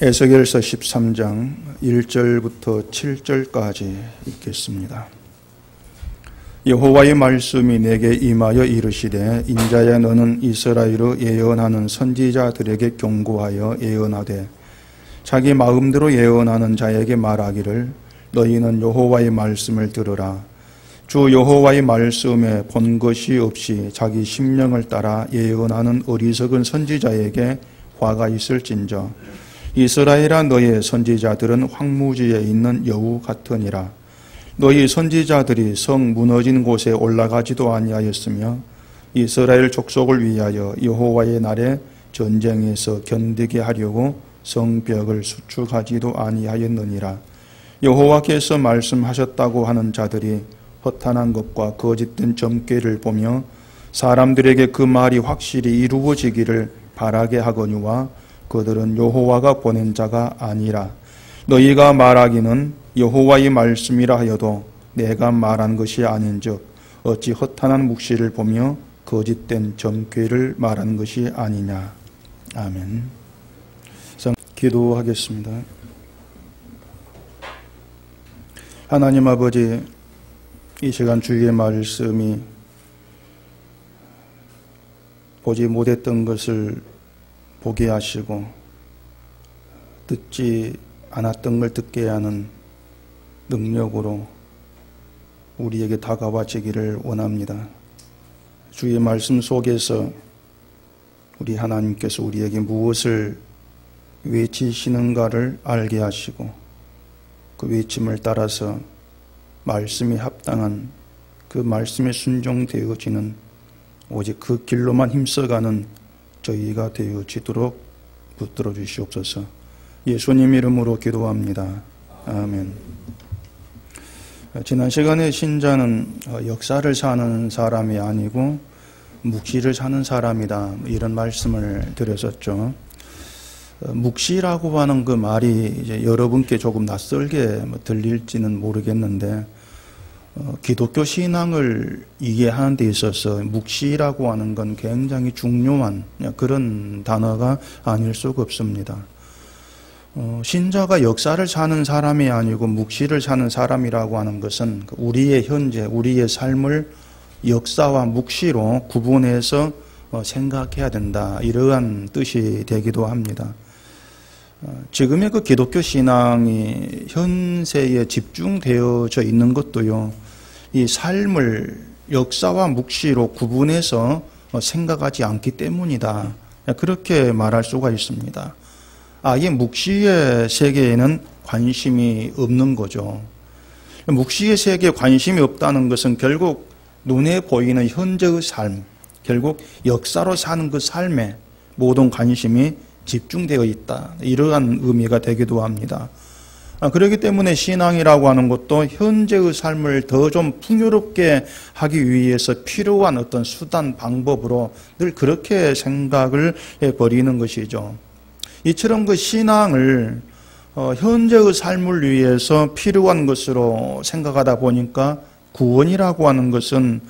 에스겔서 13장 1절부터 7절까지 읽겠습니다. 여호와의 말씀이 내게 임하여 이르시되 인자야 너는 이스라엘의 예언하는 선지자들에게 경고하여 예언하되 자기 마음대로 예언하는 자에게 말하기를 너희는 여호와의 말씀을 들으라. 주 여호와의 말씀에 본 것이 없이 자기 심령을 따라 예언하는 어리석은 선지자에게 화가 있을진저 이스라엘아 너의 선지자들은 황무지에 있는 여우 같으니라. 너희 선지자들이 성 무너진 곳에 올라가지도 아니하였으며 이스라엘 족속을 위하여 여호와의 날에 전쟁에서 견디게 하려고 성벽을 수축하지도 아니하였느니라. 여호와께서 말씀하셨다고 하는 자들이 허탄한 것과 거짓된 점괘를 보며 사람들에게 그 말이 확실히 이루어지기를 바라게 하거니와 그들은 여호와가 보낸 자가 아니라. 너희가 말하기는 여호와의 말씀이라 하여도 내가 말한 것이 아닌즉 어찌 허탄한 묵시를 보며 거짓된 점괘를 말하는 것이 아니냐. 아멘. 기도하겠습니다. 하나님 아버지, 이 시간 주의 말씀이 보지 못했던 것을 보게 하시고 듣지 않았던 걸 듣게 하는 능력으로 우리에게 다가와지기를 원합니다. 주의 말씀 속에서 우리 하나님께서 우리에게 무엇을 외치시는가를 알게 하시고 그 외침을 따라서 말씀이 합당한 그 말씀에 순종되어지는 오직 그 길로만 힘써가는 저희가 되어지도록 붙들어 주시옵소서. 예수님 이름으로 기도합니다. 아멘. 지난 시간에 신자는 역사를 사는 사람이 아니고 묵시를 사는 사람이다, 이런 말씀을 드렸었죠. 묵시라고 하는 그 말이 이제 여러분께 조금 낯설게 들릴지는 모르겠는데 기독교 신앙을 이해하는 데 있어서 묵시라고 하는 건 굉장히 중요한 그런 단어가 아닐 수가 없습니다. 신자가 역사를 사는 사람이 아니고 묵시를 사는 사람이라고 하는 것은 우리의 현재, 우리의 삶을 역사와 묵시로 구분해서 생각해야 된다, 이러한 뜻이 되기도 합니다. 지금의 그 기독교 신앙이 현세에 집중되어져 있는 것도요, 이 삶을 역사와 묵시로 구분해서 생각하지 않기 때문이다, 그렇게 말할 수가 있습니다. 아예 묵시의 세계에는 관심이 없는 거죠. 묵시의 세계에 관심이 없다는 것은 결국 눈에 보이는 현재의 삶, 결국 역사로 사는 그 삶에 모든 관심이 집중되어 있다, 이러한 의미가 되기도 합니다. 그렇기 때문에 신앙이라고 하는 것도 현재의 삶을 더 좀 풍요롭게 하기 위해서 필요한 어떤 수단, 방법으로 늘 그렇게 생각을 해버리는 것이죠. 이처럼 그 신앙을 현재의 삶을 위해서 필요한 것으로 생각하다 보니까 구원이라고 하는 것은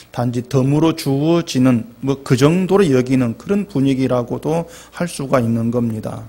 단지 덤으로 주어지는 그 정도로 여기는 그런 분위기라고도 할 수가 있는 겁니다.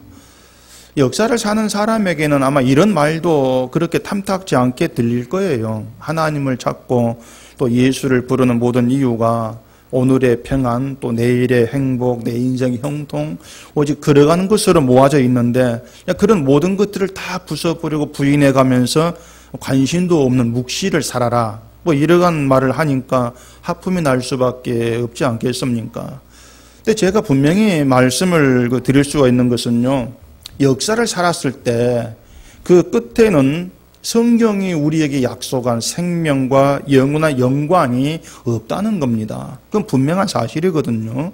역사를 사는 사람에게는 아마 이런 말도 그렇게 탐탁지 않게 들릴 거예요. 하나님을 찾고 또 예수를 부르는 모든 이유가 오늘의 평안, 또 내일의 행복, 내 인생의 형통, 오직 걸어가는 것으로 모아져 있는데 그런 모든 것들을 다 부숴버리고 부인해가면서 관심도 없는 묵시를 살아라, 이러한 말을 하니까 하품이 날 수밖에 없지 않겠습니까? 근데 제가 분명히 말씀을 드릴 수가 있는 것은요, 역사를 살았을 때 그 끝에는 성경이 우리에게 약속한 생명과 영원한 영광이 없다는 겁니다. 그건 분명한 사실이거든요.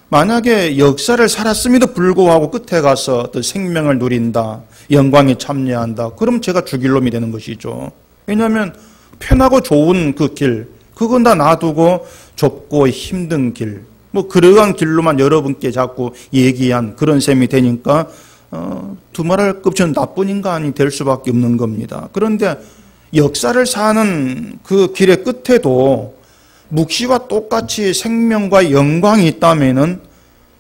만약에 역사를 살았음에도 불구하고 끝에 가서 어떤 생명을 누린다, 영광에 참여한다, 그럼 제가 죽일 놈이 되는 것이죠. 왜냐하면 편하고 좋은 그 길, 그건 다 놔두고 좁고 힘든 길, 그러한 길로만 여러분께 자꾸 얘기한 그런 셈이 되니까 두말할 것 없이 나쁜 인간이 될 수밖에 없는 겁니다. 그런데 역사를 사는 그 길의 끝에도 묵시와 똑같이 생명과 영광이 있다면은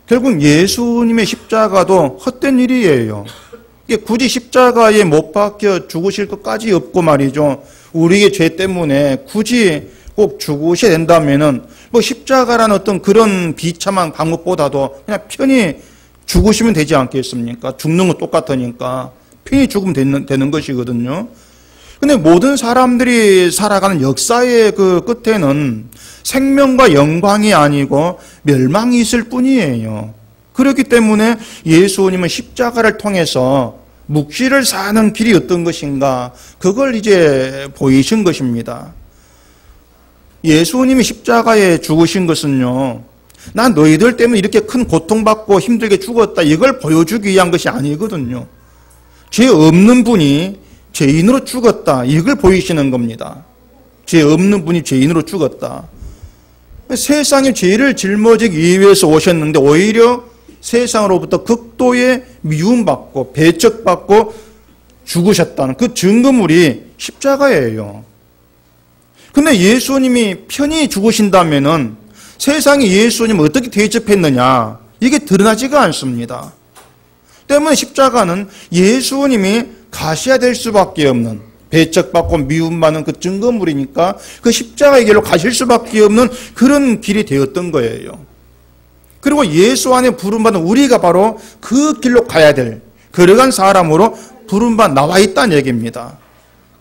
결국 예수님의 십자가도 헛된 일이에요. 굳이 십자가에 못 박혀 죽으실 것까지 없고 말이죠. 우리의 죄 때문에 굳이 꼭 죽으셔야 된다면은 뭐 십자가라는 어떤 그런 비참한 방법보다도 그냥 편히 죽으시면 되지 않겠습니까? 죽는 건 똑같으니까 편히 죽으면 되는 것이거든요. 근데 모든 사람들이 살아가는 역사의 그 끝에는 생명과 영광이 아니고 멸망이 있을 뿐이에요. 그렇기 때문에 예수님은 십자가를 통해서 묵시를 사는 길이 어떤 것인가, 그걸 이제 보이신 것입니다. 예수님이 십자가에 죽으신 것은요, 난 너희들 때문에 이렇게 큰 고통받고 힘들게 죽었다, 이걸 보여주기 위한 것이 아니거든요. 죄 없는 분이 죄인으로 죽었다, 이걸 보이시는 겁니다. 죄 없는 분이 죄인으로 죽었다. 세상의 죄를 짊어지기 위해서 오셨는데 오히려 세상으로부터 극도의 미움받고 배척받고 죽으셨다는 그 증거물이 십자가예요. 근데 예수님이 편히 죽으신다면은 세상이 예수님을 어떻게 대접했느냐, 이게 드러나지가 않습니다. 때문에 십자가는 예수님이 가셔야 될 수밖에 없는, 배척받고 미움받는 그 증거물이니까 그 십자가의 길로 가실 수밖에 없는 그런 길이 되었던 거예요. 그리고 예수 안에 부름받은 우리가 바로 그 길로 가야 될 그러한 사람으로 부름받아 나와 있다는 얘기입니다.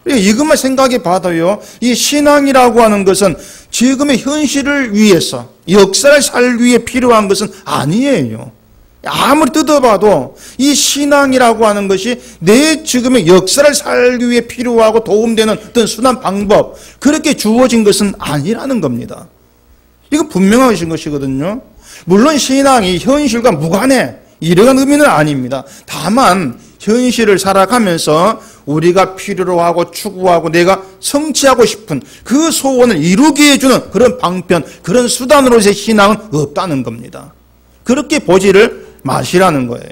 이것만 생각해 봐도요, 이 신앙이라고 하는 것은 지금의 현실을 위해서, 역사를 살 위해 필요한 것은 아니에요. 아무리 뜯어봐도 이 신앙이라고 하는 것이 내 지금의 역사를 살기 위해 필요하고 도움되는 어떤 수단, 방법, 그렇게 주어진 것은 아니라는 겁니다. 이건 분명하신 것이거든요. 물론 신앙이 현실과 무관해, 이러한 의미는 아닙니다. 다만 현실을 살아가면서 우리가 필요로 하고 추구하고 내가 성취하고 싶은 그 소원을 이루게 해주는 그런 방편, 그런 수단으로서의 신앙은 없다는 겁니다. 그렇게 보지를 마시라는 거예요.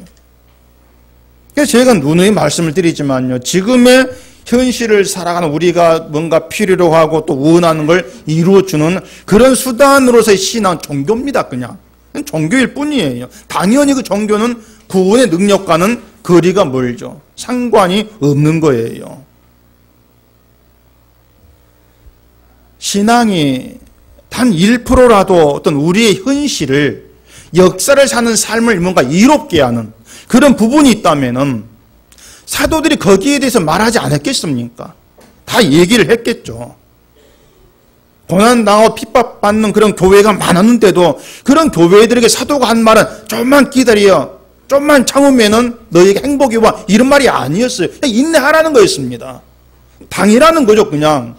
그래서 제가 누누이 말씀을 드리지만요, 지금의 현실을 살아가는 우리가 뭔가 필요로 하고 또 원하는 걸 이루어주는 그런 수단으로서의 신앙은 종교입니다. 그냥 종교일 뿐이에요. 당연히 그 종교는 구원의 능력과는 거리가 멀죠. 상관이 없는 거예요. 신앙이 단 1%라도 어떤 우리의 현실을, 역사를 사는 삶을 뭔가 이롭게 하는 그런 부분이 있다면은 사도들이 거기에 대해서 말하지 않았겠습니까? 다 얘기를 했겠죠. 고난당하고 핍박받는 그런 교회가 많았는데도 그런 교회들에게 사도가 한 말은 좀만 기다려, 좀만 참으면은 너에게 행복이 와, 이런 말이 아니었어요. 그냥 인내하라는 거였습니다. 당이라는 거죠, 그냥.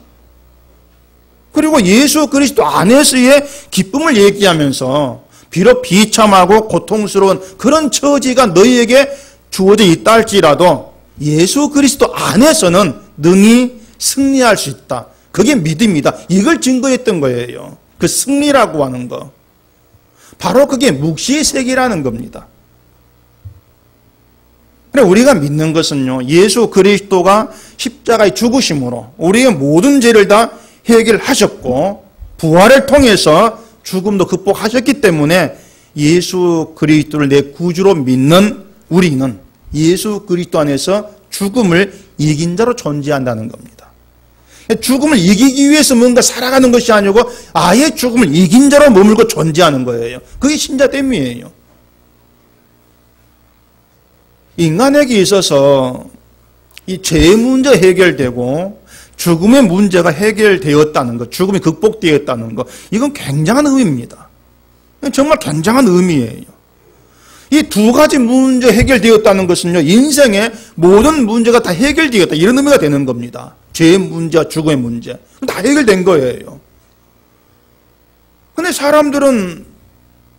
그리고 예수 그리스도 안에서의 기쁨을 얘기하면서 비록 비참하고 고통스러운 그런 처지가 너희에게 주어져 있다 할지라도 예수 그리스도 안에서는 능히 승리할 수 있다. 그게 믿음이다. 이걸 증거했던 거예요. 그 승리라고 하는 거. 바로 그게 묵시의 세계라는 겁니다. 그래, 우리가 믿는 것은요, 예수 그리스도가 십자가의 죽으심으로 우리의 모든 죄를 다 해결하셨고 부활을 통해서 죽음도 극복하셨기 때문에 예수 그리스도를 내 구주로 믿는 우리는 예수 그리스도 안에서 죽음을 이긴 자로 존재한다는 겁니다. 죽음을 이기기 위해서 뭔가 살아가는 것이 아니고 아예 죽음을 이긴 자로 머물고 존재하는 거예요. 그게 신자됨이에요. 인간에게 있어서 이 죄의 문제 해결되고 죽음의 문제가 해결되었다는 것, 죽음이 극복되었다는 것, 이건 굉장한 의미입니다. 정말 굉장한 의미예요. 이 두 가지 문제 해결되었다는 것은요, 인생의 모든 문제가 다 해결되었다, 이런 의미가 되는 겁니다. 죄의 문제와 죽음의 문제, 다 해결된 거예요. 근데 사람들은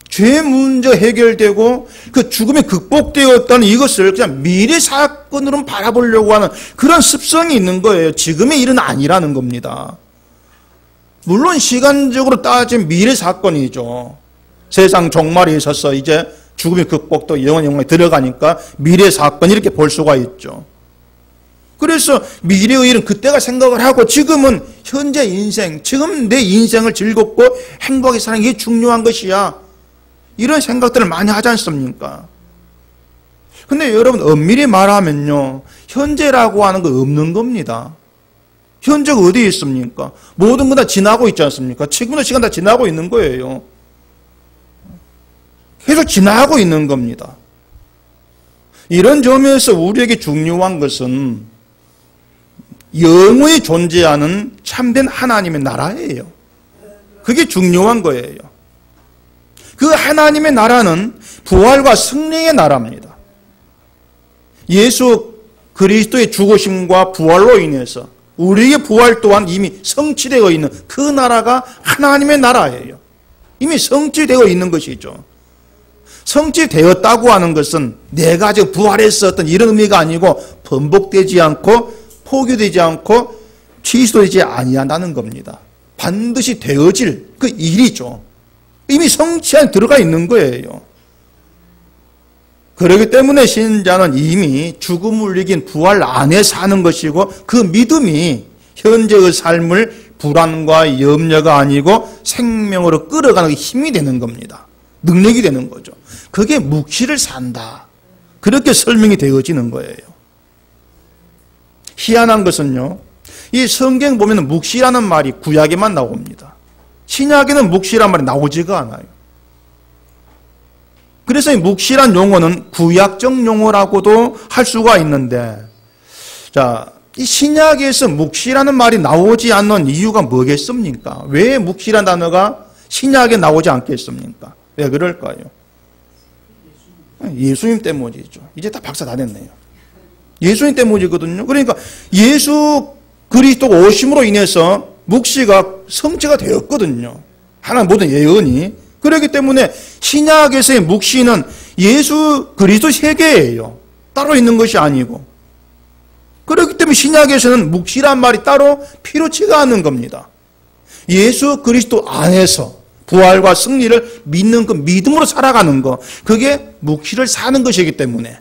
죄의 문제 해결되고 그 죽음이 극복되었다는 이것을 그냥 미래 사건으로 바라보려고 하는 그런 습성이 있는 거예요. 지금의 일은 아니라는 겁니다. 물론 시간적으로 따지면 미래 사건이죠. 세상 종말에 있어서 이제 죽음이 극복되고 영원에 들어가니까 미래 사건 이렇게 볼 수가 있죠. 그래서 미래의 일은 그때가 생각을 하고 지금은 현재 인생, 지금 내 인생을 즐겁고 행복하게 사는 게 중요한 것이야. 이런 생각들을 많이 하지 않습니까? 근데 여러분 엄밀히 말하면요, 현재라고 하는 거 없는 겁니다. 현재가 어디에 있습니까? 모든 건 다 지나고 있지 않습니까? 지금도 시간 다 지나고 있는 거예요. 계속 지나고 있는 겁니다. 이런 점에서 우리에게 중요한 것은 영원히 존재하는 참된 하나님의 나라예요. 그게 중요한 거예요. 그 하나님의 나라는 부활과 승리의 나라입니다. 예수 그리스도의 죽으심과 부활로 인해서 우리의 부활 또한 이미 성취되어 있는 그 나라가 하나님의 나라예요. 이미 성취되어 있는 것이죠. 성취되었다고 하는 것은 내가 지금 부활했었던 이런 의미가 아니고 번복되지 않고 포기되지 않고 취소되지 아니한다는 겁니다. 반드시 되어질 그 일이죠. 이미 성취 안에 들어가 있는 거예요. 그렇기 때문에 신자는 이미 죽음을 이긴 부활 안에 사는 것이고 그 믿음이 현재의 삶을 불안과 염려가 아니고 생명으로 끌어가는 힘이 되는 겁니다. 능력이 되는 거죠. 그게 묵시를 산다. 그렇게 설명이 되어지는 거예요. 희한한 것은요, 이 성경 보면 묵시라는 말이 구약에만 나옵니다. 신약에는 묵시란 말이 나오지가 않아요. 그래서 이 묵시란 용어는 구약적 용어라고도 할 수가 있는데, 자, 이 신약에서 묵시라는 말이 나오지 않는 이유가 뭐겠습니까? 왜 묵시란 단어가 신약에 나오지 않겠습니까? 왜 그럴까요? 예수님 때문이죠. 이제 다 박사 다 됐네요. 예수님 때문이거든요. 그러니까 예수 그리스도가 오심으로 인해서 묵시가 성취가 되었거든요. 하나님 모든 예언이. 그렇기 때문에 신약에서의 묵시는 예수 그리스도 세계예요. 따로 있는 것이 아니고. 그렇기 때문에 신약에서는 묵시란 말이 따로 필요치가 않은 겁니다. 예수 그리스도 안에서 부활과 승리를 믿는 그 믿음으로 살아가는 것, 그게 묵시를 사는 것이기 때문에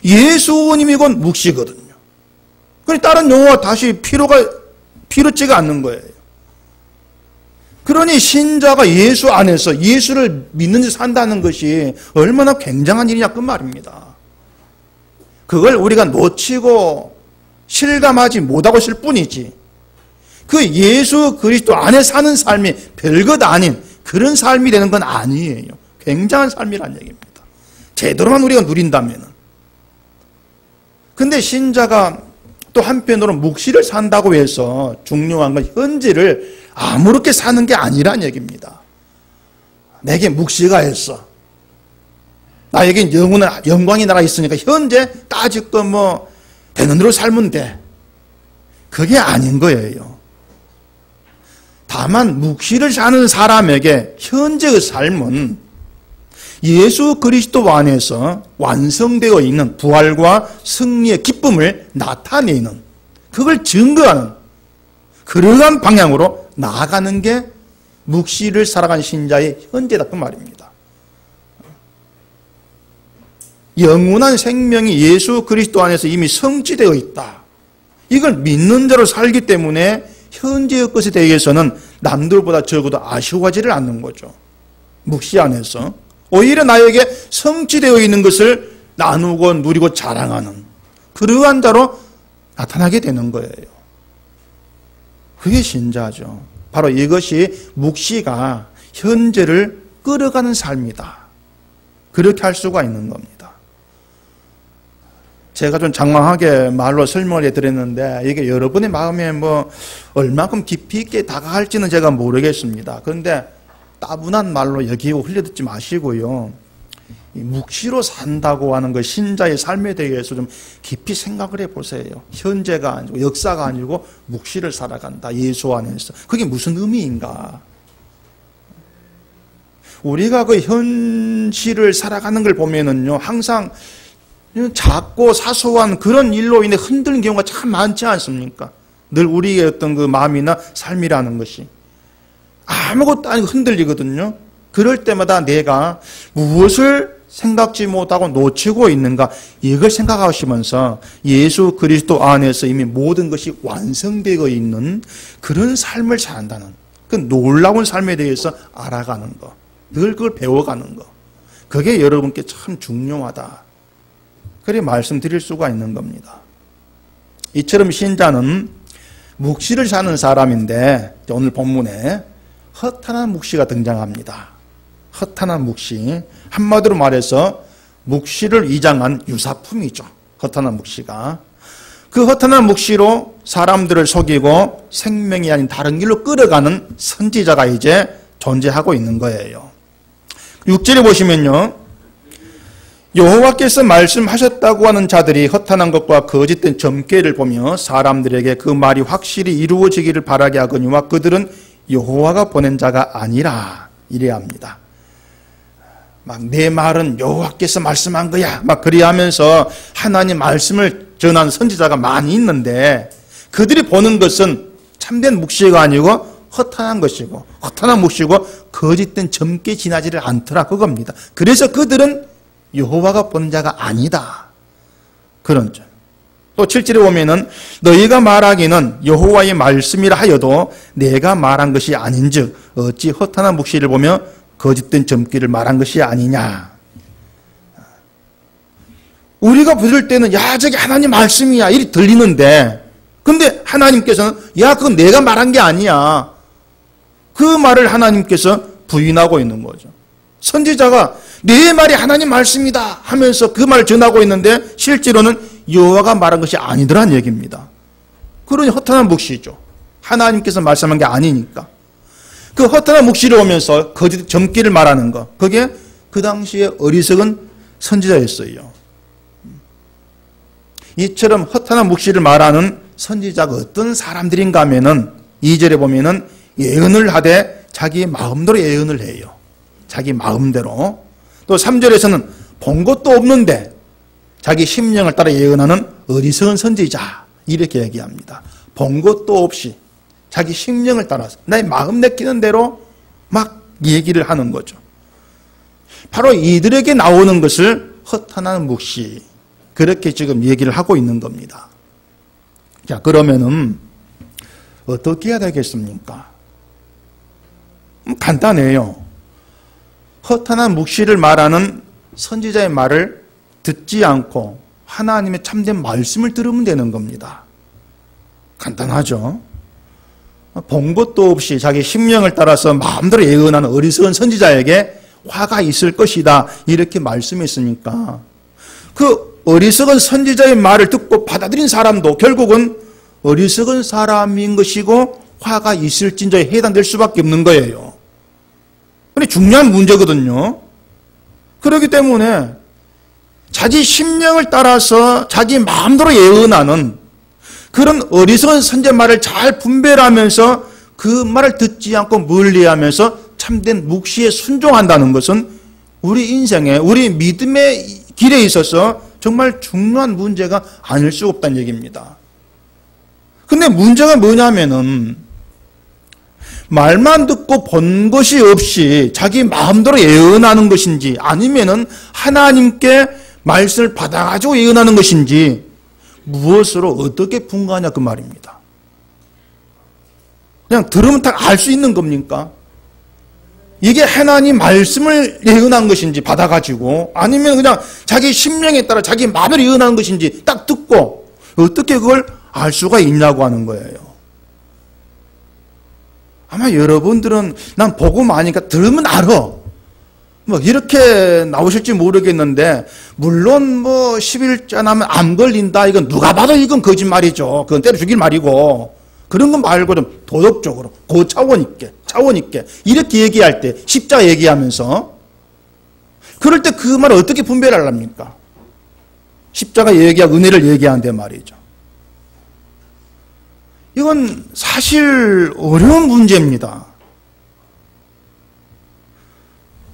예수님이 곧 묵시거든요. 그러니 다른 용어가 다시 필요치가 않는 거예요. 그러니 신자가 예수 안에서 예수를 믿는 데 산다는 것이 얼마나 굉장한 일이냐 그 말입니다. 그걸 우리가 놓치고 실감하지 못하고 있을 뿐이지, 그 예수 그리스도 안에 사는 삶이 별것 아닌 그런 삶이 되는 건 아니에요. 굉장한 삶이란 얘기입니다. 제대로만 우리가 누린다면. 근데 신자가 또 한편으로 묵시를 산다고 해서 중요한 건 현재를 아무렇게 사는 게 아니란 얘기입니다. 내게 묵시가 있어. 나에겐 영광이 나가 있으니까 현재 따지고 뭐 되는 대로 살면 돼. 그게 아닌 거예요. 다만 묵시를 사는 사람에게 현재의 삶은 예수 그리스도 안에서 완성되어 있는 부활과 승리의 기쁨을 나타내는, 그걸 증거하는 그러한 방향으로 나아가는 게 묵시를 살아간 신자의 현재다 그 말입니다. 영원한 생명이 예수 그리스도 안에서 이미 성취되어 있다. 이걸 믿는 자로 살기 때문에 현재의 것에 대해서는 남들보다 적어도 아쉬워하지를 않는 거죠. 묵시 안에서 오히려 나에게 성취되어 있는 것을 나누고 누리고 자랑하는 그러한 자로 나타나게 되는 거예요. 그게 신자죠. 바로 이것이 묵시가 현재를 끌어가는 삶이다. 그렇게 할 수가 있는 겁니다. 제가 좀 장황하게 말로 설명을 해드렸는데 이게 여러분의 마음에 뭐 얼마큼 깊이 있게 다가갈지는 제가 모르겠습니다. 그런데 따분한 말로 여기고 흘려듣지 마시고요. 이 묵시로 산다고 하는 그 신자의 삶에 대해서 좀 깊이 생각을 해보세요. 현재가 아니고 역사가 아니고 묵시를 살아간다. 예수 안에서. 그게 무슨 의미인가? 우리가 그 현실을 살아가는 걸 보면은요, 항상 작고 사소한 그런 일로 인해 흔들리는 경우가 참 많지 않습니까? 늘 우리의 어떤 그 마음이나 삶이라는 것이 아무것도 아니고 흔들리거든요. 그럴 때마다 내가 무엇을 생각지 못하고 놓치고 있는가, 이걸 생각하시면서 예수 그리스도 안에서 이미 모든 것이 완성되어 있는 그런 삶을 산다는 그 놀라운 삶에 대해서 알아가는 것, 늘 그걸 배워가는 것, 그게 여러분께 참 중요하다. 그래 말씀드릴 수가 있는 겁니다. 이처럼 신자는 묵시를 사는 사람인데 오늘 본문에 허탄한 묵시가 등장합니다. 허탄한 묵시, 한마디로 말해서 묵시를 위장한 유사품이죠. 허탄한 묵시가. 그 허탄한 묵시로 사람들을 속이고 생명이 아닌 다른 길로 끌어가는 선지자가 이제 존재하고 있는 거예요. 6절에 보시면요, 여호와께서 말씀하셨다고 하는 자들이 허탄한 것과 거짓된 점괘를 보며 사람들에게 그 말이 확실히 이루어지기를 바라게 하거니와 그들은 여호와가 보낸 자가 아니라 이래야 합니다. 막 내 말은 여호와께서 말씀한 거야 막 그리하면서 하나님 말씀을 전하는 선지자가 많이 있는데 그들이 보는 것은 참된 묵시가 아니고 허탄한 것이고 허탄한 묵시고 거짓된 점괘 지나지를 않더라 그겁니다. 그래서 그들은 여호와가 본 자가 아니다. 그런 점. 또 7절에 보면은 너희가 말하기는 여호와의 말씀이라 하여도 내가 말한 것이 아닌즉 어찌 허탄한 묵시를 보며 거짓된 점괘를 말한 것이 아니냐. 우리가 들을 때는 야 저게 하나님 말씀이야 이리 들리는데 근데 하나님께서는 야 그건 내가 말한 게 아니야. 그 말을 하나님께서 부인하고 있는 거죠. 선지자가 내 말이 하나님 말씀이다 하면서 그 말을 전하고 있는데 실제로는 여호와가 말한 것이 아니더란 얘기입니다. 그러니 허탄한 묵시죠. 하나님께서 말씀한 게 아니니까. 그 허탄한 묵시를 오면서 거짓 점괘를 말하는 거 그게 그 당시에 어리석은 선지자였어요. 이처럼 허탄한 묵시를 말하는 선지자가 어떤 사람들인가 하면은 2절에 보면은 예언을 하되 자기 마음대로 예언을 해요. 자기 마음대로. 또 3절에서는 본 것도 없는데 자기 심령을 따라 예언하는 어리석은 선지자 이렇게 얘기합니다. 본 것도 없이 자기 심령을 따라서 나의 마음 내키는 대로 막 얘기를 하는 거죠. 바로 이들에게 나오는 것을 허탄한 묵시 그렇게 지금 얘기를 하고 있는 겁니다. 자 그러면은 어떻게 해야 되겠습니까? 간단해요. 허탄한 묵시를 말하는 선지자의 말을 듣지 않고 하나님의 참된 말씀을 들으면 되는 겁니다. 간단하죠. 본 것도 없이 자기 심령을 따라서 마음대로 예언하는 어리석은 선지자에게 화가 있을 것이다 이렇게 말씀했으니까 그 어리석은 선지자의 말을 듣고 받아들인 사람도 결국은 어리석은 사람인 것이고 화가 있을진저에 해당될 수밖에 없는 거예요. 근데 중요한 문제거든요. 그렇기 때문에 자기 심령을 따라서 자기 마음대로 예언하는 그런 어리석은 선지자 말을 잘 분별하면서 그 말을 듣지 않고 멀리하면서 참된 묵시에 순종한다는 것은 우리 인생에 우리 믿음의 길에 있어서 정말 중요한 문제가 아닐 수 없다는 얘기입니다. 근데 문제가 뭐냐면은 말만 듣고 본 것이 없이 자기 마음대로 예언하는 것인지 아니면은 하나님께 말씀을 받아가지고 예언하는 것인지 무엇으로 어떻게 분간하냐 그 말입니다. 그냥 들으면 다 알 수 있는 겁니까? 이게 하나님 말씀을 예언한 것인지 받아가지고 아니면 그냥 자기 심령에 따라 자기 마음을 예언하는 것인지 딱 듣고 어떻게 그걸 알 수가 있냐고 하는 거예요. 아마 여러분들은 난 보고 마니까 들으면 알아. 뭐 이렇게 나오실지 모르겠는데 물론 뭐 11자 나면 암 걸린다 이건 누가 봐도 이건 거짓말이죠. 그건 때려 죽일 말이고 그런 거 말고 좀 도덕적으로 고차원 있게 이렇게 얘기할 때 십자가 얘기하면서 그럴 때 그 말을 어떻게 분별하랍니까? 십자가 얘기하고 은혜를 얘기하는데 말이죠. 이건 사실 어려운 문제입니다.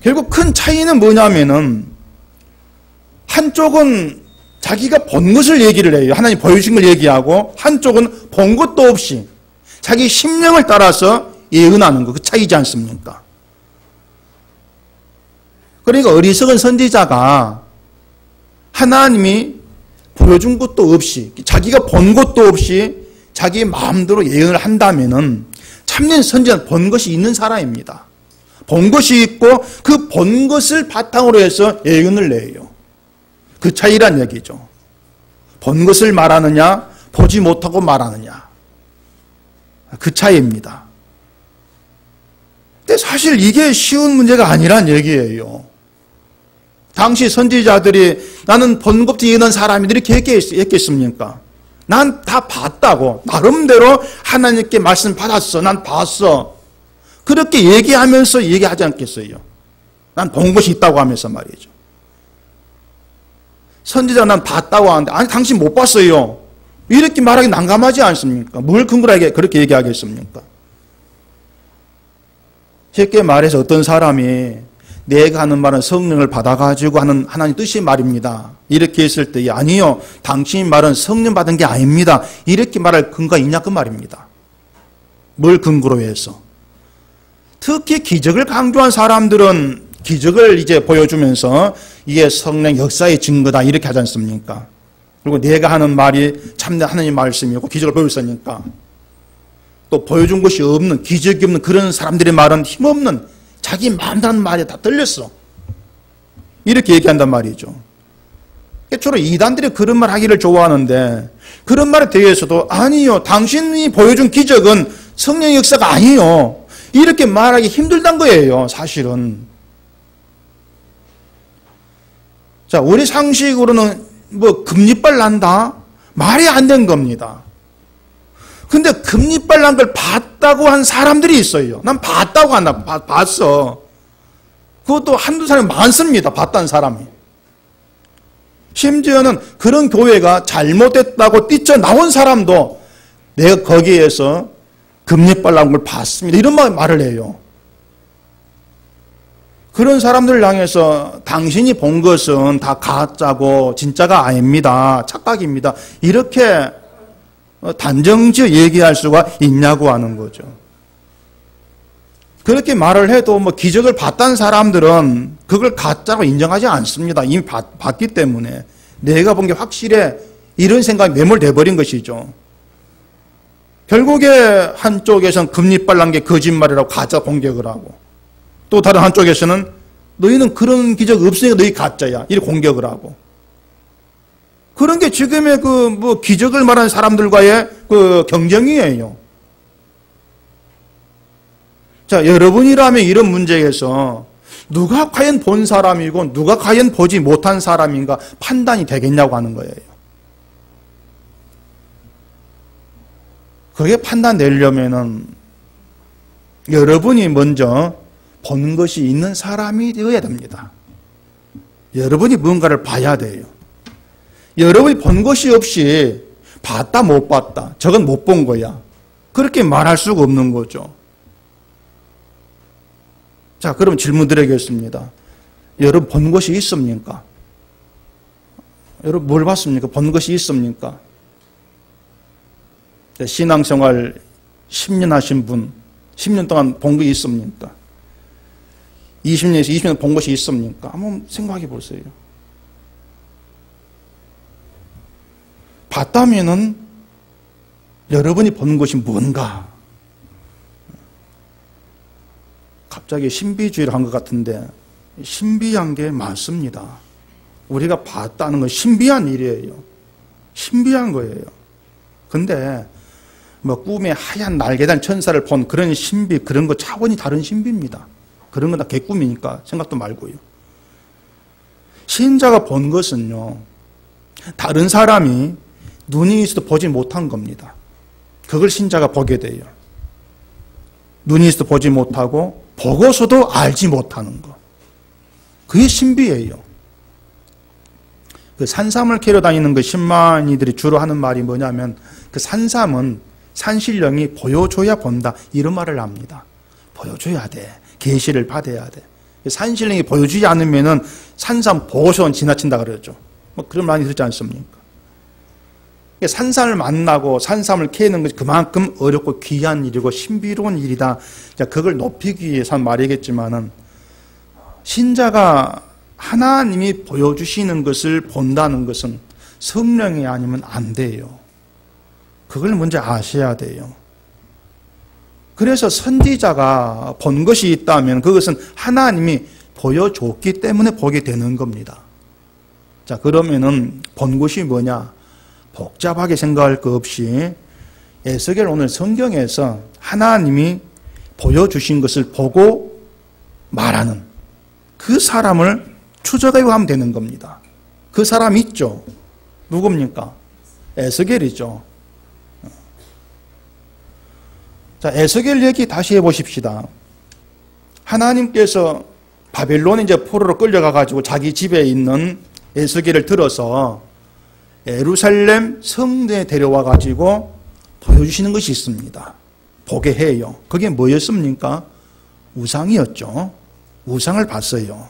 결국 큰 차이는 뭐냐면은 한쪽은 자기가 본 것을 얘기를 해요. 하나님 보여주신 걸 얘기하고 한쪽은 본 것도 없이 자기 심령을 따라서 예언하는 거. 그 차이지 않습니까? 그러니까 어리석은 선지자가 하나님이 보여준 것도 없이 자기가 본 것도 없이 자기 마음대로 예언을 한다면은 참된 선지자는 본 것이 있는 사람입니다. 본 것이 있고 그 본 것을 바탕으로 해서 예언을 내요. 그 차이란 얘기죠. 본 것을 말하느냐, 보지 못하고 말하느냐. 그 차이입니다. 근데 사실 이게 쉬운 문제가 아니란 얘기예요. 당시 선지자들이 나는 본 것도 있는 사람이다 이렇게 얘기했겠습니까? 난 다 봤다고. 나름대로 하나님께 말씀 받았어. 난 봤어. 그렇게 얘기하면서 얘기하지 않겠어요? 난 본 것이 있다고 하면서 말이죠. 선지자 난 봤다고 하는데 아니 당신 못 봤어요. 이렇게 말하기 난감하지 않습니까? 뭘 근거로 그렇게 얘기하겠습니까? 쉽게 말해서 어떤 사람이 내가 하는 말은 성령을 받아가지고 하는 하나님 뜻의 말입니다. 이렇게 했을 때 아니요. 당신의 말은 성령 받은 게 아닙니다. 이렇게 말할 근거가 있냐 그 말입니다. 뭘 근거로 해서? 특히 기적을 강조한 사람들은 기적을 이제 보여주면서 이게 성령 역사의 증거다 이렇게 하지 않습니까? 그리고 내가 하는 말이 참된 하나님의 말씀이고 기적을 보였으니까 또 보여준 것이 없는 기적이 없는 그런 사람들의 말은 힘없는 자기 마음대로 하는 말에 다 들렸어. 이렇게 얘기한단 말이죠. 주로 이단들이 그런 말 하기를 좋아하는데 그런 말에 대해서도 아니요. 당신이 보여준 기적은 성령의 역사가 아니에요. 이렇게 말하기 힘들단 거예요. 사실은. 자, 우리 상식으로는 뭐 금리빨 난다? 말이 안 된 겁니다. 근데 금리빨 난 걸 봤다고 한 사람들이 있어요. 난 봤다고 한다. 봤어. 그것도 한두 사람이 많습니다. 봤다는 사람이. 심지어는 그런 교회가 잘못됐다고 뛰쳐나온 사람도 내가 거기에서 금리빨 난 걸 봤습니다. 이런 말을 해요. 그런 사람들을 향해서 당신이 본 것은 다 가짜고 진짜가 아닙니다. 착각입니다. 이렇게 단정지어 얘기할 수가 있냐고 하는 거죠. 그렇게 말을 해도 뭐 기적을 봤다는 사람들은 그걸 가짜로 인정하지 않습니다. 이미 봤기 때문에 내가 본 게 확실해 이런 생각이 매몰돼 버린 것이죠. 결국에 한쪽에서는 금리빨 난 게 거짓말이라고 가짜 공격을 하고 또 다른 한쪽에서는 너희는 그런 기적 없으니까 너희 가짜야 이렇게 공격을 하고 그런 게 지금의 그 뭐 기적을 말하는 사람들과의 그 경쟁이에요. 자, 여러분이라면 이런 문제에서 누가 과연 본 사람이고 누가 과연 보지 못한 사람인가 판단이 되겠냐고 하는 거예요. 그게 판단되려면은 여러분이 먼저 본 것이 있는 사람이 되어야 됩니다. 여러분이 무언가를 봐야 돼요. 여러분이 본 것이 없이 봤다 못 봤다 저건 못 본 거야 그렇게 말할 수가 없는 거죠. 자, 그럼 질문 드리겠습니다. 여러분 본 것이 있습니까? 여러분 뭘 봤습니까? 본 것이 있습니까? 신앙생활 10년 하신 분 10년 동안 본 것이 있습니까? 20년에서 20년 본 것이 있습니까? 한번 생각해 보세요. 봤다면은 여러분이 본 것이 뭔가? 갑자기 신비주의를 한 것 같은데 신비한 게 맞습니다. 우리가 봤다는 건 신비한 일이에요. 신비한 거예요. 근데 뭐 꿈에 하얀 날개 단 천사를 본 그런 신비 그런 거 차원이 다른 신비입니다. 그런 건 다 개꿈이니까 생각도 말고요. 신자가 본 것은요. 다른 사람이 눈이 있어도 보지 못한 겁니다. 그걸 신자가 보게 돼요. 눈이 있어도 보지 못하고 보고서도 알지 못하는 거. 그게 신비예요. 그 산삼을 캐러 다니는 그 신만이들이 주로 하는 말이 뭐냐면 그 산삼은 산신령이 보여줘야 본다 이런 말을 합니다. 보여줘야 돼. 계시를 받아야 돼. 산신령이 보여주지 않으면은 산삼 보고서는 지나친다 그러죠. 뭐 그런 말이 듣지 않습니까? 산삼을 만나고 산삼을 캐는 것이 그만큼 어렵고 귀한 일이고 신비로운 일이다. 그걸 높이기 위해서 한 말이겠지만은 신자가 하나님이 보여주시는 것을 본다는 것은 성령이 아니면 안 돼요. 그걸 먼저 아셔야 돼요. 그래서 선지자가 본 것이 있다면 그것은 하나님이 보여줬기 때문에 보게 되는 겁니다. 자, 그러면은 본 것이 뭐냐? 복잡하게 생각할 거 없이 에스겔 오늘 성경에서 하나님이 보여주신 것을 보고 말하는 그 사람을 추적해 가면 되는 겁니다. 그 사람 있죠? 누굽니까? 에스겔이죠. 자, 에스겔 얘기 다시 해보십시다. 하나님께서 바벨론에 이제 포로로 끌려가가지고 자기 집에 있는 에스겔을 들어서 예루살렘 성전에 데려와가지고 보여주시는 것이 있습니다. 보게 해요. 그게 뭐였습니까? 우상이었죠. 우상을 봤어요.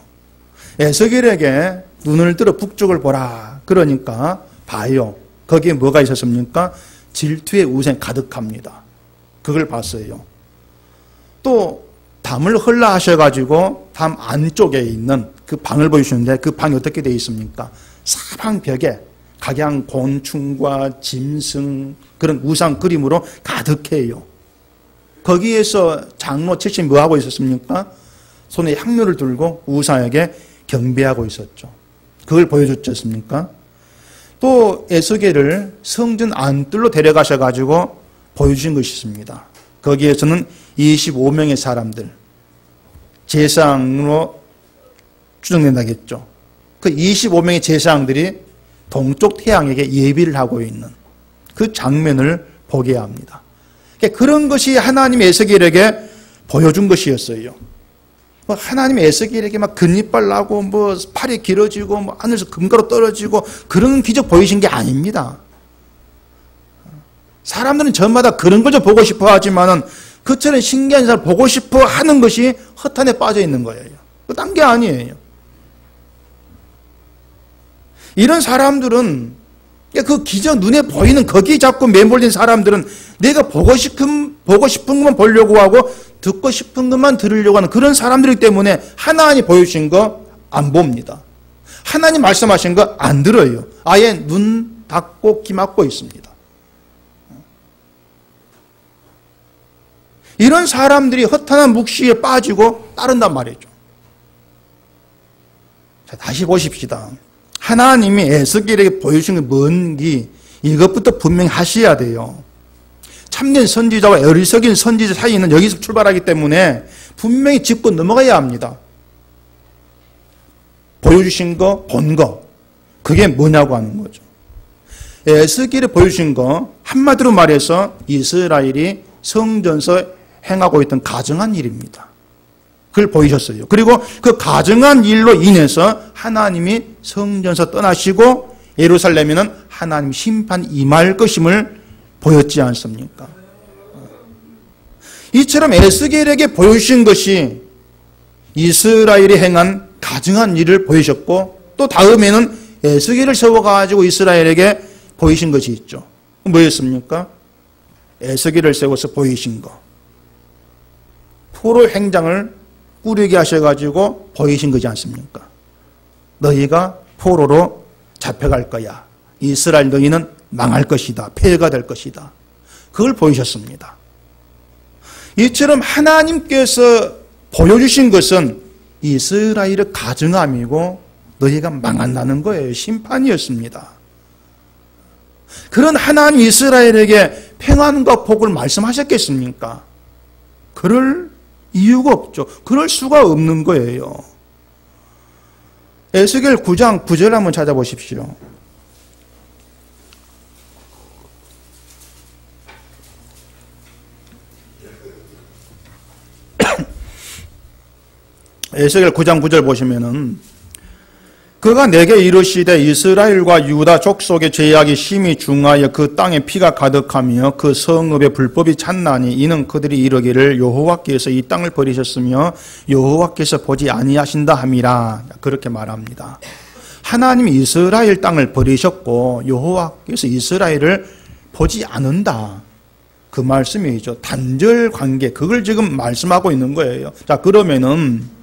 에스겔에게 눈을 들어 북쪽을 보라. 그러니까 봐요. 거기에 뭐가 있었습니까? 질투의 우상이 가득합니다. 그걸 봤어요. 또 담을 헐라 하셔가지고 담 안쪽에 있는 그 방을 보여주시는데 그 방이 어떻게 되어 있습니까? 사방벽에 각양 곤충과 짐승 그런 우상 그림으로 가득해요. 거기에서 장로 칠신 뭐 하고 있었습니까? 손에 향료를 들고 우상에게 경배하고 있었죠. 그걸 보여줬지 않습니까? 또 에스겔을 성전 안뜰로 데려가셔가지고 보여주신 것이 있습니다. 거기에서는 25명의 사람들 제사장으로 추정된다겠죠. 그 25명의 제사장들이 동쪽 태양에게 예비를 하고 있는 그 장면을 보게 합니다. 그런 것이 하나님이 에스겔에게 보여준 것이었어요. 하나님이 에스겔에게 막 근이빨 나고 뭐 팔이 길어지고 뭐 하늘에서 금가루 떨어지고 그런 기적 보이신 게 아닙니다. 사람들은 저마다 그런 걸 좀 보고 싶어 하지만은 그처럼 신기한 사람을 보고 싶어 하는 것이 허탄에 빠져 있는 거예요. 딴 게 아니에요. 이런 사람들은 그 기적 눈에 보이는 거기에 자꾸 매몰린 사람들은 내가 보고 싶은 것만 보려고 하고 듣고 싶은 것만 들으려고 하는 그런 사람들이기 때문에 하나님이 보여주신 거 안 봅니다. 하나님 말씀하신 거 안 들어요. 아예 눈 닫고 귀 막고 있습니다. 이런 사람들이 허탄한 묵시에 빠지고 따른단 말이죠. 자, 다시 보십시다. 하나님이 에스겔에게 보여주신 게 뭔지 이것부터 분명히 하셔야 돼요. 참된 선지자와 어리석인 선지자 사이는 여기서 출발하기 때문에 분명히 짚고 넘어가야 합니다. 보여주신 거, 본 거, 그게 뭐냐고 하는 거죠. 에스겔이 보여주신 거 한마디로 말해서 이스라엘이 성전서 행하고 있던 가증한 일입니다. 그걸 보이셨어요. 그리고 그 가증한 일로 인해서 하나님이 성전에서 떠나시고 예루살렘에는 하나님 심판 임할 것임을 보였지 않습니까? 이처럼 에스겔에게 보여주신 것이 이스라엘이 행한 가증한 일을 보이셨고 또 다음에는 에스겔을 세워가지고 이스라엘에게 보이신 것이 있죠. 뭐였습니까? 에스겔을 세워서 보이신 거. 포로 행장을 꾸리게 하셔가지고 보이신 거지 않습니까? 너희가 포로로 잡혀갈 거야. 이스라엘 너희는 망할 것이다. 폐해가 될 것이다. 그걸 보이셨습니다. 이처럼 하나님께서 보여주신 것은 이스라엘의 가증함이고 너희가 망한다는 거예요. 심판이었습니다. 그런 하나님 이스라엘에게 평안과 복을 말씀하셨겠습니까? 그럴 이유가 없죠. 그럴 수가 없는 거예요. 에스겔 9장 9절 한번 찾아보십시오. 에스겔 9장 9절 보시면은 그가 내게 이르시되 이스라엘과 유다 족속의 죄악이 심히 중하여 그 땅에 피가 가득하며 그 성읍의 불법이 찼나니 이는 그들이 이르기를 여호와께서 이 땅을 버리셨으며 여호와께서 보지 아니하신다 함이라. 그렇게 말합니다. 하나님이 이스라엘 땅을 버리셨고 여호와께서 이스라엘을 보지 않는다. 그 말씀이죠. 단절 관계. 그걸 지금 말씀하고 있는 거예요. 자, 그러면은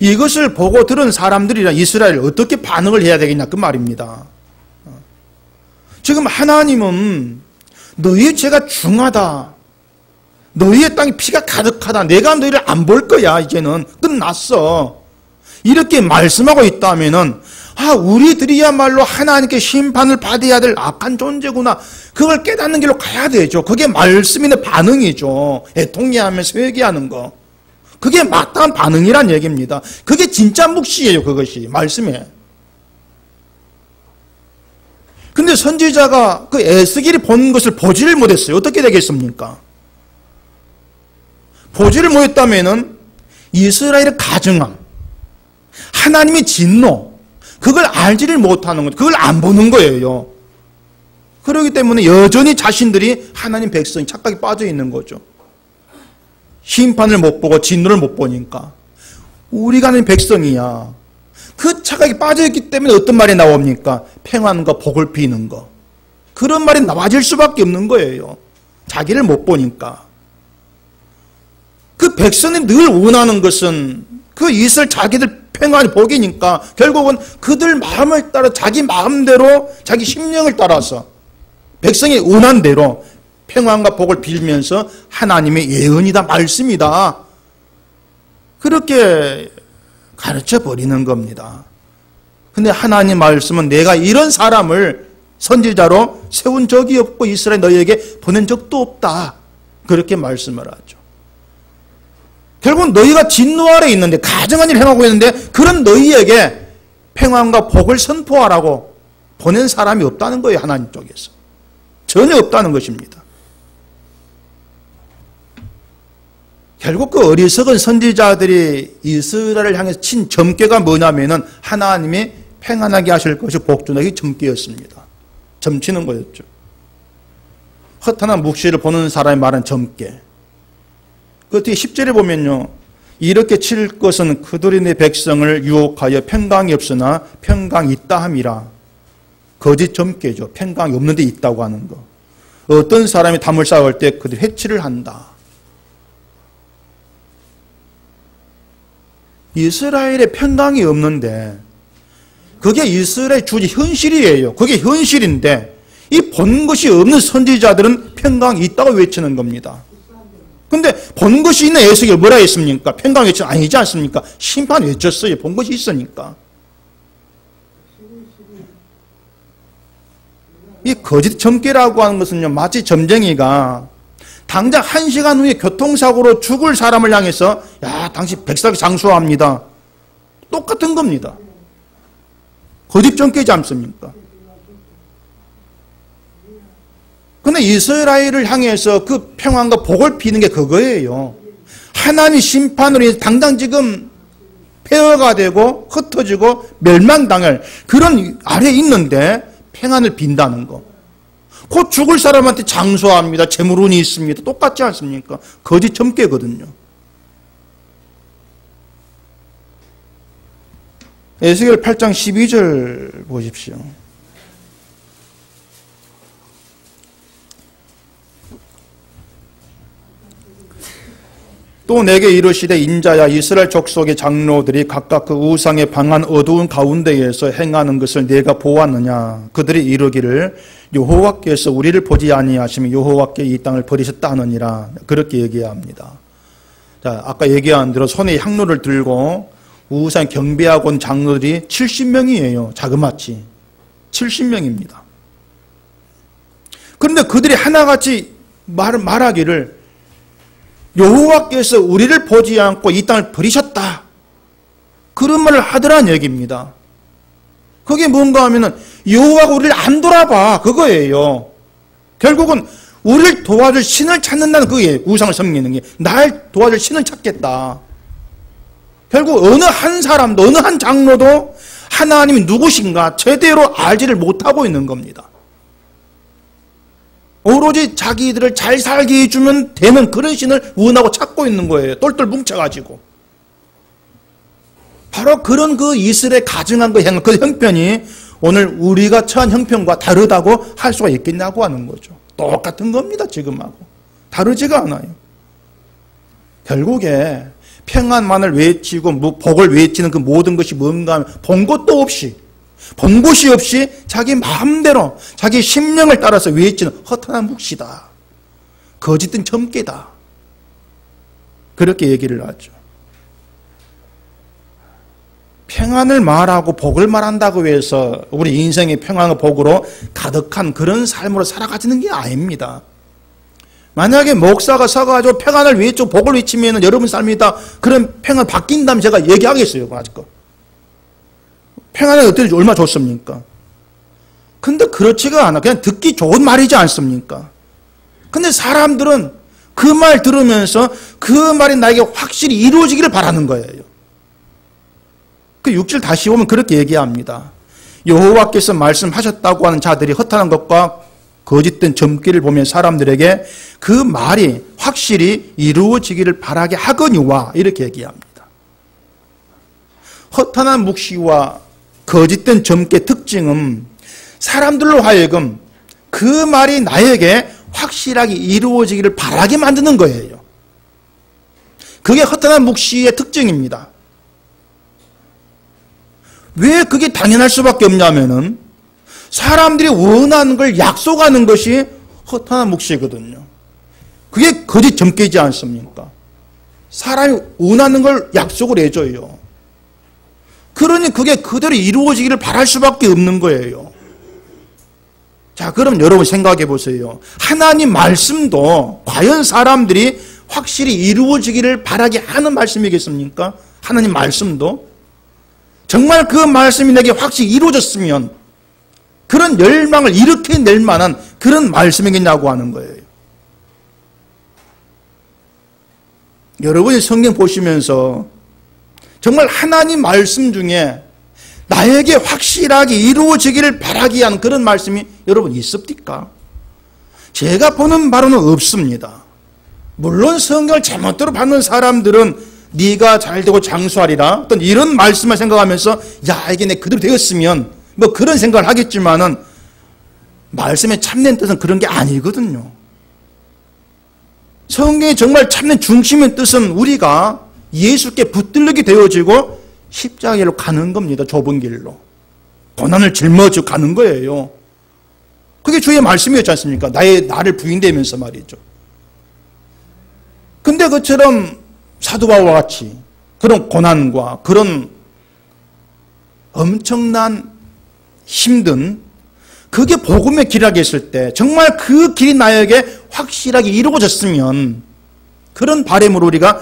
이것을 보고 들은 사람들이라 이스라엘 어떻게 반응을 해야 되겠냐 그 말입니다. 지금 하나님은 너희의 죄가 중하다. 너희의 땅에 피가 가득하다. 내가 너희를 안 볼 거야. 이제는 끝났어. 이렇게 말씀하고 있다면은 우리들이야말로 하나님께 심판을 받아야 될 악한 존재구나. 그걸 깨닫는 길로 가야 되죠. 그게 말씀인의 반응이죠. 애통해하면서 회개하는 거. 그게 마땅한 반응이란 얘기입니다. 그게 진짜 묵시예요. 그것이 말씀에. 근데 선지자가 그 에스겔이 본 것을 보지를 못했어요. 어떻게 되겠습니까? 보지를 못했다면은 이스라엘의 가증함, 하나님의 진노, 그걸 알지를 못하는 거죠. 그걸 안 보는 거예요. 그렇기 때문에 여전히 자신들이 하나님 백성이 착각에 빠져 있는 거죠. 심판을 못 보고 진노를 못 보니까 우리가 하나님 백성이야. 그 착각에 빠져있기 때문에 어떤 말이 나옵니까? 평안과 복을 비는 거. 그런 말이 나와질 수밖에 없는 거예요. 자기를 못 보니까. 그 백성이 늘 원하는 것은 그 이스라엘 자기들 평안이 복이니까 결국은 그들 마음을 따라 자기 마음대로 자기 심령을 따라서 백성이 원한 대로 평안과 복을 빌면서 하나님의 예언이다 말씀이다 그렇게 가르쳐 버리는 겁니다. 근데 하나님 말씀은 내가 이런 사람을 선지자로 세운 적이 없고 이스라엘 너희에게 보낸 적도 없다 그렇게 말씀을 하죠. 결국 너희가 진노 아래 있는데 가증한 일을 행하고 있는데 그런 너희에게 평안과 복을 선포하라고 보낸 사람이 없다는 거예요. 하나님 쪽에서. 전혀 없다는 것입니다. 결국 그 어리석은 선지자들이 이스라엘을 향해서 친 점괘가 뭐냐면은 하나님이 평안하게 하실 것이 복종하기 점괘였습니다. 점치는 거였죠. 허탄한 묵시를 보는 사람이 말한 점괘. 그 뒤에 10절에 보면요. 이렇게 칠 것은 그들이 내 백성을 유혹하여 평강이 없으나 평강이 있다 함이라. 거짓 점괘죠. 평강이 없는 데 있다고 하는 거. 어떤 사람이 담을 쌓을 때 그들이 해치를 한다. 이스라엘에 평강이 없는데 그게 이스라엘 주지 현실이에요. 그게 현실인데 이 본 것이 없는 선지자들은 평강이 있다고 외치는 겁니다. 근데 본 것이 있는 에스겔이 뭐라 했습니까? 평강 외치는 아니지 않습니까? 심판 외쳤어요. 본 것이 있으니까. 이 거짓 점괘라고 하는 것은요, 마치 점쟁이가 당장 1시간 후에 교통사고로 죽을 사람을 향해서 야, 당신 백삭이 장수합니다. 똑같은 겁니다. 거짓 점괘지 않습니까? 근데 이스라엘을 향해서 그 평안과 복을 비는 게 그거예요. 하나님 심판으로 인해서 당장 지금 폐허가 되고 흩어지고 멸망당할 그런 아래에 있는데 평안을 빈다는 거. 곧 죽을 사람한테 장수합니다. 재물운이 있습니다. 똑같지 않습니까? 거짓 점괘거든요. 에스겔 8장 12절 보십시오. 또 내게 이르시되 인자야 이스라엘 족속의 장로들이 각각 그 우상의 방한 어두운 가운데에서 행하는 것을 내가 보았느냐. 그들이 이르기를 여호와께서 우리를 보지 아니하시며 여호와께 이 땅을 버리셨다 하느니라. 그렇게 얘기합니다. 자, 아까 얘기한 대로 손에 향로를 들고 우상 경배하고 온 장로들이 70명이에요. 자그마치 70명입니다. 그런데 그들이 하나같이 말하기를 여호와께서 우리를 보지 않고 이 땅을 버리셨다. 그런 말을 하더란 얘기입니다. 그게 뭔가 하면은 여호와가 우리를 안 돌아봐. 그거예요. 결국은 우리를 도와줄 신을 찾는다는 그게 우상을 섬기는 게 날 도와줄 신을 찾겠다. 결국 어느 한 사람도 어느 한 장로도 하나님이 누구신가 제대로 알지를 못하고 있는 겁니다. 오로지 자기들을 잘 살게 해주면 되는 그런 신을 원하고 찾고 있는 거예요. 똘똘 뭉쳐가지고. 바로 그런 그 이스라엘 가증한 그 형편이 오늘 우리가 처한 형편과 다르다고 할 수가 있겠냐고 하는 거죠. 똑같은 겁니다. 지금하고. 다르지가 않아요. 결국에 평안만을 외치고 복을 외치는 그 모든 것이 뭔가 하면 본 것도 없이 본 곳이 없이 자기 마음대로 자기 심령을 따라서 외치는 허탄한 묵시다. 거짓된 점괘다. 그렇게 얘기를 하죠. 평안을 말하고 복을 말한다고 해서 우리 인생의 평안과 복으로 가득한 그런 삶으로 살아가지는 게 아닙니다. 만약에 목사가 서가지고 평안을 외치고 복을 외치면 여러분 삶이다 그런 평안 바뀐다면 제가 얘기하겠어요. 평안이 어떨지 얼마나 좋습니까? 근데 그렇지가 않아. 그냥 듣기 좋은 말이지 않습니까? 근데 사람들은 그 말 들으면서 그 말이 나에게 확실히 이루어지기를 바라는 거예요. 그 6절 다시 보면 그렇게 얘기합니다. 여호와께서 말씀하셨다고 하는 자들이 허탄한 것과 거짓된 점괘를 보면 사람들에게 그 말이 확실히 이루어지기를 바라게 하거니와 이렇게 얘기합니다. 허탄한 묵시와 거짓된 점괘 특징은 사람들로 하여금 그 말이 나에게 확실하게 이루어지기를 바라게 만드는 거예요. 그게 허탄한 묵시의 특징입니다. 왜 그게 당연할 수밖에 없냐면은 사람들이 원하는 걸 약속하는 것이 허탄한 묵시거든요. 그게 거짓 점괘지 않습니까? 사람이 원하는 걸 약속을 해줘요. 그러니 그게 그대로 이루어지기를 바랄 수밖에 없는 거예요. 자, 그럼 여러분 생각해 보세요. 하나님 말씀도 과연 사람들이 확실히 이루어지기를 바라게 하는 말씀이겠습니까? 하나님 말씀도 정말 그 말씀이 내게 확실히 이루어졌으면 그런 열망을 일으켜낼 만한 그런 말씀이겠냐고 하는 거예요. 여러분이 성경 보시면서 정말 하나님 말씀 중에 나에게 확실하게 이루어지기를 바라게 하는 그런 말씀이 여러분 있습니까? 제가 보는 바로는 없습니다. 물론 성경을 제멋대로 받는 사람들은 네가 잘되고 장수하리라 어떤 이런 말씀을 생각하면서 야 이게 내 그대로 되었으면 뭐 그런 생각을 하겠지만은 말씀의 참된 뜻은 그런 게 아니거든요. 성경의 정말 참된 중심의 뜻은 우리가 예수께 붙들리게 되어지고 십자가로 가는 겁니다. 좁은 길로 고난을 짊어지고 가는 거예요. 그게 주의 말씀이었지 않습니까? 나를 부인되면서 말이죠. 근데 그처럼 사도 바울과 같이 그런 고난과 그런 엄청난 힘든 그게 복음의 길이라고 했을 때 정말 그 길이 나에게 확실하게 이루어졌으면 그런 바람으로 우리가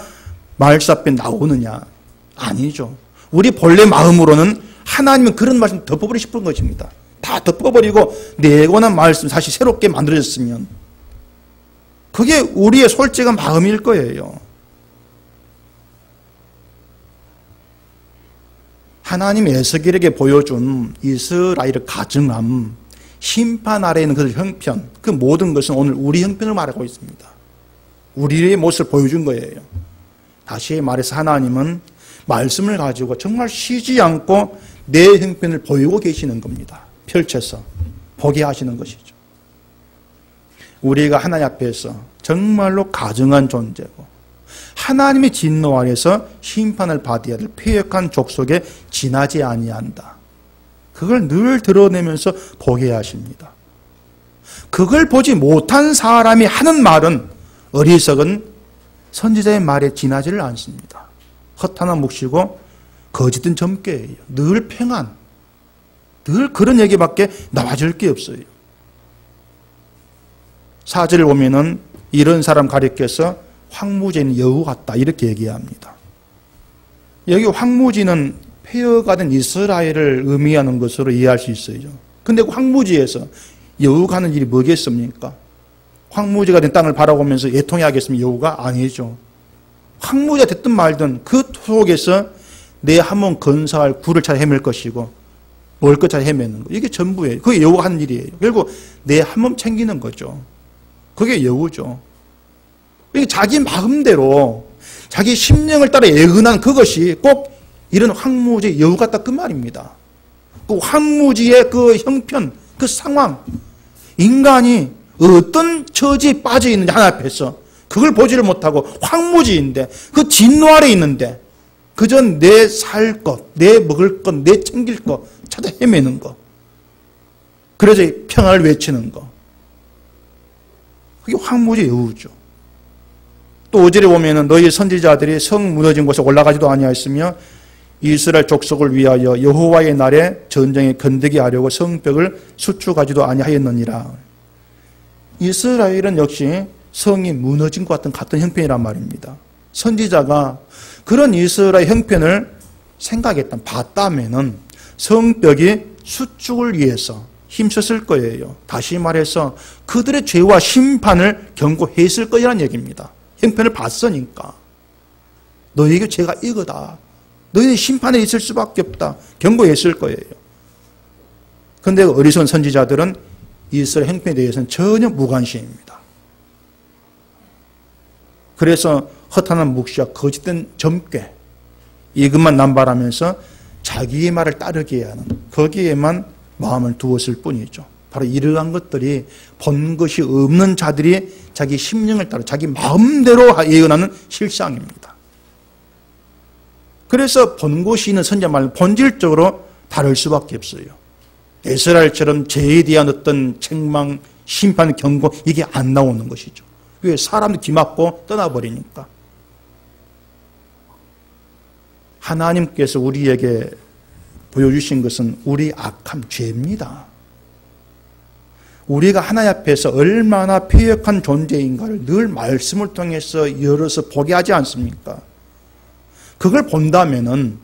말씀 앞에 나오느냐? 아니죠. 우리 본래 마음으로는 하나님은 그런 말씀 덮어버리고 싶은 것입니다. 다 덮어버리고 내 권한 말씀 다시 새롭게 만들어졌으면 그게 우리의 솔직한 마음일 거예요. 하나님이 에스겔에게 보여준 이스라엘의 가증함, 심판 아래에 있는 그 형편, 그 모든 것은 오늘 우리 형편을 말하고 있습니다. 우리의 모습을 보여준 거예요. 다시 말해서 하나님은 말씀을 가지고 정말 쉬지 않고 내 형편을 보이고 계시는 겁니다. 펼쳐서 보게 하시는 것이죠. 우리가 하나님 앞에서 정말로 가증한 존재고 하나님의 진노 아래서 심판을 받아야 될 패역한 족속에 지나지 아니한다. 그걸 늘 드러내면서 보게 하십니다. 그걸 보지 못한 사람이 하는 말은 어리석은 선지자의 말에 지나지를 않습니다. 허탄한 묵시고 거짓된 점괘예요. 늘 평안, 늘 그런 얘기밖에 나와줄 게 없어요. 4절을 보면은 이런 사람 가리켜서 황무지는 여우 같다 이렇게 얘기합니다. 여기 황무지는 폐허가 된 이스라엘을 의미하는 것으로 이해할 수 있어요. 근데 황무지에서 여우가 하는 일이 뭐겠습니까? 황무지가 된 땅을 바라보면서 애통해 하겠으면 여우가 아니죠. 황무지가 됐든 말든 그 속에서 내 한 몸 건사할 굴을 찾아 헤맬 것이고 먹을 것 찾아 헤매는 거. 이게 전부예요. 그게 여우가 하는 일이에요. 결국 내 한 몸 챙기는 거죠. 그게 여우죠. 자기 마음대로 자기 심령을 따라 애근한 그것이 꼭 이런 황무지의 여우 같다 그 말입니다. 그 황무지의 그 형편, 그 상황, 인간이 어떤 처지에 빠져 있는지 하나님 앞에서 그걸 보지를 못하고 황무지인데 그 진노 아래 있는데 그저 내 살 것, 내 먹을 것, 내 챙길 것 찾아 헤매는 거. 그래서 평안을 외치는 거. 그게 황무지의 여우죠. 또 5절에 보면은 너희 선지자들이 성 무너진 곳에 올라가지도 아니하였으며 이스라엘 족속을 위하여 여호와의 날에 전쟁에 건드게 하려고 성벽을 수축하지도 아니하였느니라. 이스라엘은 역시 성이 무너진 것 같은 형편이란 말입니다. 선지자가 그런 이스라엘 형편을 봤다면은 성벽이 수축을 위해서 힘썼을 거예요. 다시 말해서 그들의 죄와 심판을 경고했을 거라는 얘기입니다. 형편을 봤으니까. 너희에게 죄가 이거다. 너희의 심판에 있을 수밖에 없다. 경고했을 거예요. 그런데 어리석은 선지자들은 이스라엘 형편에 대해서는 전혀 무관심입니다. 그래서 허탄한 묵시와 거짓된 점괘, 이것만 남발하면서 자기의 말을 따르게 하는, 거기에만 마음을 두었을 뿐이죠. 바로 이러한 것들이 본 것이 없는 자들이 자기 심령을 따라 자기 마음대로 예언하는 실상입니다. 그래서 본 것이 있는 선지자 말은 본질적으로 다를 수밖에 없어요. 이스라엘처럼 죄에 대한 어떤 책망, 심판, 경고 이게 안 나오는 것이죠. 왜? 사람도 기막고 떠나버리니까. 하나님께서 우리에게 보여주신 것은 우리 악함, 죄입니다. 우리가 하나님 앞에서 얼마나 패역한 존재인가를 늘 말씀을 통해서 열어서 보게 하지 않습니까? 그걸 본다면은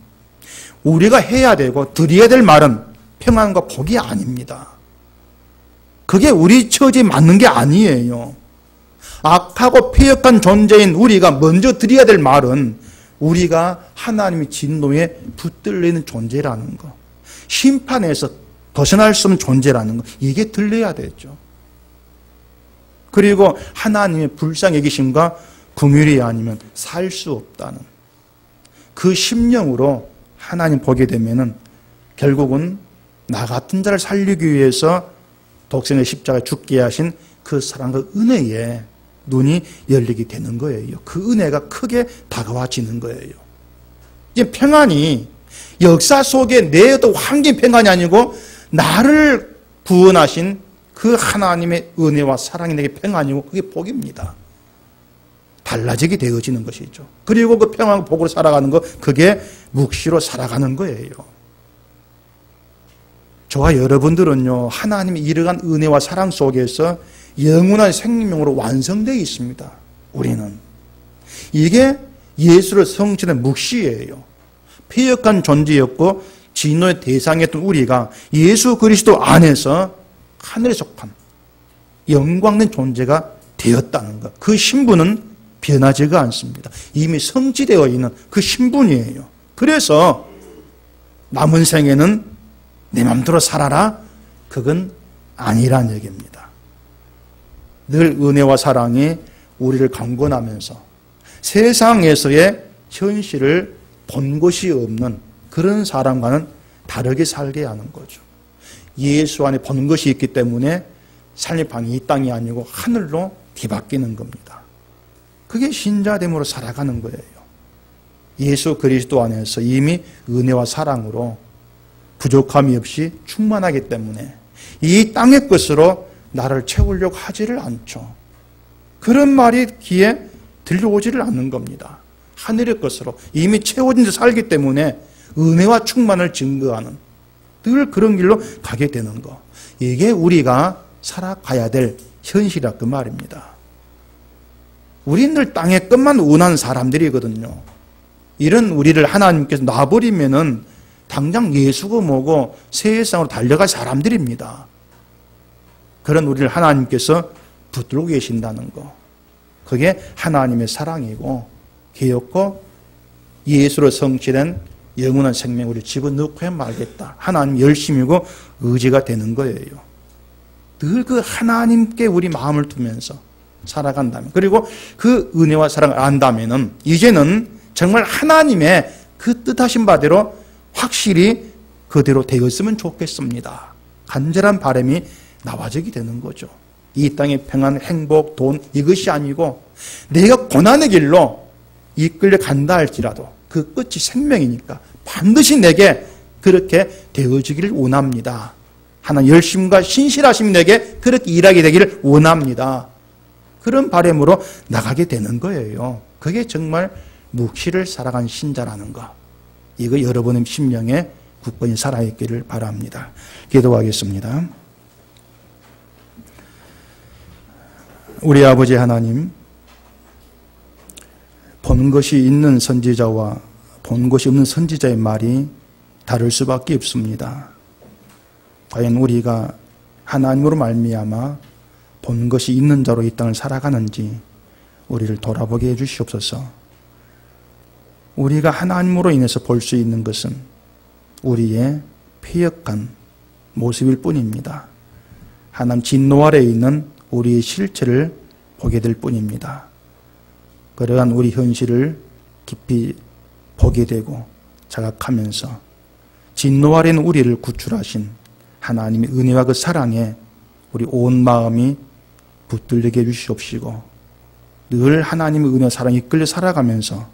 우리가 해야 되고 드려야 될 말은 평안과 복이 아닙니다. 그게 우리 처지에 맞는 게 아니에요. 악하고 패역한 존재인 우리가 먼저 드려야 될 말은 우리가 하나님의 진노에 붙들리는 존재라는 거, 심판에서 벗어날 수 없는 존재라는 거, 이게 들려야 되죠. 그리고 하나님의 불쌍히 여기심과 긍휼이 아니면 살 수 없다는 그 심령으로 하나님 보게 되면은 결국은 나 같은 자를 살리기 위해서 독생의 십자가에 죽게 하신 그 사랑과 은혜에 눈이 열리게 되는 거예요. 그 은혜가 크게 다가와지는 거예요. 이제 평안이 역사 속에 내 어떤 환경 평안이 아니고 나를 구원하신 그 하나님의 은혜와 사랑이 내게 평안이고 그게 복입니다. 달라지게 되어지는 것이죠. 그리고 그 평안과 복으로 살아가는 것, 그게 묵시로 살아가는 거예요. 저와 여러분들은요, 하나님의 이러한 은혜와 사랑 속에서 영원한 생명으로 완성되어 있습니다. 우리는. 이게 예수를 성취된 묵시예요. 패역한 존재였고 진노의 대상이었던 우리가 예수 그리스도 안에서 하늘에 속한 영광된 존재가 되었다는 것. 그 신분은 변하지가 않습니다. 이미 성취되어 있는 그 신분이에요. 그래서 남은 생에는 내 맘대로 살아라? 그건 아니란 얘기입니다. 늘 은혜와 사랑이 우리를 강권하면서 세상에서의 현실을 본 것이 없는 그런 사람과는 다르게 살게 하는 거죠. 예수 안에 본 것이 있기 때문에 삶의 방이 이 땅이 아니고 하늘로 뒤바뀌는 겁니다. 그게 신자됨으로 살아가는 거예요. 예수 그리스도 안에서 이미 은혜와 사랑으로 부족함이 없이 충만하기 때문에 이 땅의 것으로 나를 채우려고 하지를 않죠. 그런 말이 귀에 들려오지를 않는 겁니다. 하늘의 것으로 이미 채워진 데 살기 때문에 은혜와 충만을 증거하는 늘 그런 길로 가게 되는 거. 이게 우리가 살아가야 될 현실이라 그 말입니다. 우리는 늘 땅의 것만 원하는 사람들이거든요. 이런 우리를 하나님께서 놔버리면은 당장 예수가 뭐고 세상으로 달려갈 사람들입니다. 그런 우리를 하나님께서 붙들고 계신다는 거. 그게 하나님의 사랑이고 기엽고 예수로 성취된 영원한 생명 우리 집어넣고 말겠다. 하나님 열심이고 의지가 되는 거예요. 늘 그 하나님께 우리 마음을 두면서 살아간다면, 그리고 그 은혜와 사랑을 안다면은 이제는 정말 하나님의 그 뜻하신 바대로 확실히 그대로 되었으면 좋겠습니다. 간절한 바람이 나와지게 되는 거죠. 이 땅의 평안, 행복, 돈 이것이 아니고 내가 고난의 길로 이끌려 간다 할지라도 그 끝이 생명이니까 반드시 내게 그렇게 되어지기를 원합니다. 하나님 열심과 신실하심이 내게 그렇게 일하게 되기를 원합니다. 그런 바람으로 나가게 되는 거예요. 그게 정말 묵시를 살아간 신자라는 거. 이거 여러분의 심령에 굳건히 살아있기를 바랍니다. 기도하겠습니다. 우리 아버지 하나님, 본 것이 있는 선지자와 본 것이 없는 선지자의 말이 다를 수밖에 없습니다. 과연 우리가 하나님으로 말미암아 본 것이 있는 자로 이 땅을 살아가는지 우리를 돌아보게 해주시옵소서. 우리가 하나님으로 인해서 볼 수 있는 것은 우리의 패역한 모습일 뿐입니다. 하나님 진노 아래에 있는 우리의 실체를 보게 될 뿐입니다. 그러한 우리 현실을 깊이 보게 되고 자각하면서 진노 아래 있는 우리를 구출하신 하나님의 은혜와 그 사랑에 우리 온 마음이 붙들리게 해주시옵시고 늘 하나님의 은혜와 사랑에 이끌려 살아가면서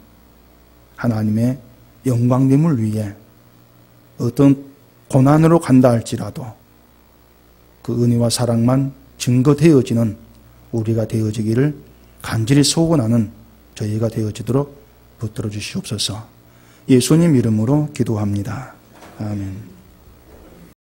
하나님의 영광됨을 위해 어떤 고난으로 간다 할지라도 그 은혜와 사랑만 증거되어지는 우리가 되어지기를 간절히 소원하는 저희가 되어지도록 붙들어 주시옵소서. 예수님 이름으로 기도합니다. 아멘.